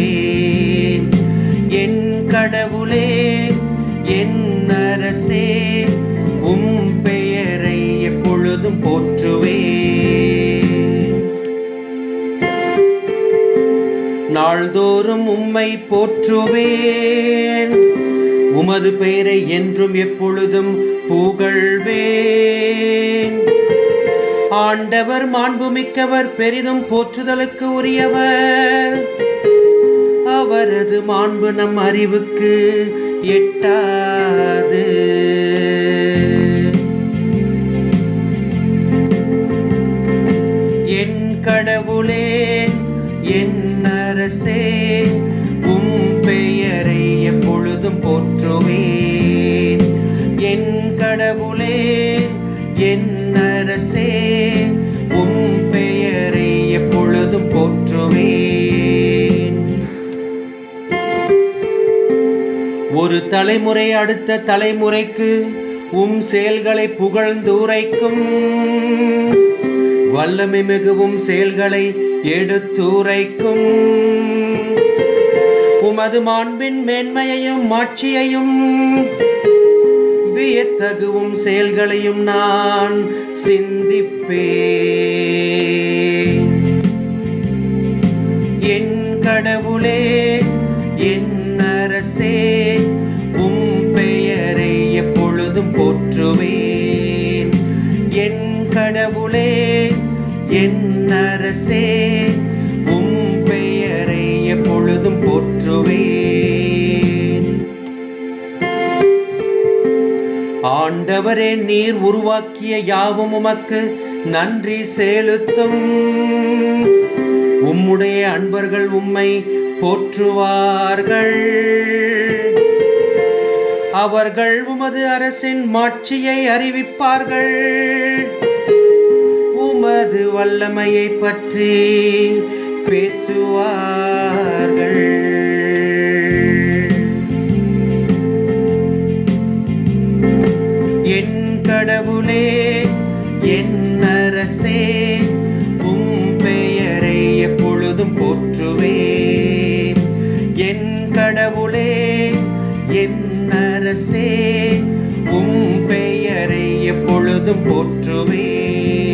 போற்றுவேன். என் கடவுளே, என் அரசே, உம் பெயரை எப்பொழுதும் போற்றுவேன். நாள்தோறும் உம்மை போற்றுவேன், உமது பெயரை என்றும் எப்பொழுதும் புகழ்வேன். ஆண்டவர் மாண்புமிக்கவர், பெரிதும் போற்றுதலுக்கு உரியவர். அவரது மாண்பு நம் அறிவுக்கு எட்டாது. என் கடவுளே, என் அரசே, உம் பெயரை எப்பொழுதும் போற்றுவேன். என் கடவுளே, என் அரசே, உம் பெயரை எப்பொழுதும் போற்றுவேன். ஒரு தலைமுறை அடுத்த தலைமுறைக்கு உம் செயல்களை புகழ்ந்துரைக்கும். வல்லமை மிகவும் செயல்களை எடுத்துரைக்கும். உமது மாண்பின் மேன்மையையும் மாட்சியையும் வியத்தகுவும் செயல்களையும் நான் சிந்திப்பேன். என் கடவுளே, என் அரசே, உம் பெயரை எப்பொழுதும் போற்றுவேன். என் கடவுளே, என் அரசே, உம் பெயரை எப்பொழுதும் போற்றுவேன். ஆண்டவரே, நீர் உருவாக்கிய யாவும் உமக்கு நன்றி செலுத்தும். உம்முடைய அன்பர்கள் உம்மை போற்றுவார்கள். அவர்கள் உமது அரசின் மாட்சியை அறிவிப்பார்கள். உமது வல்லமையை பற்றி பேசுவார்கள். என் கடவுளே, என் அரசே, உம் பெயரை எப்பொழுதும் போற்றுவேன். என் கடவுளே, என் அரசே, உம் பெயரை எப்பொழுதும் போற்றுவேன்.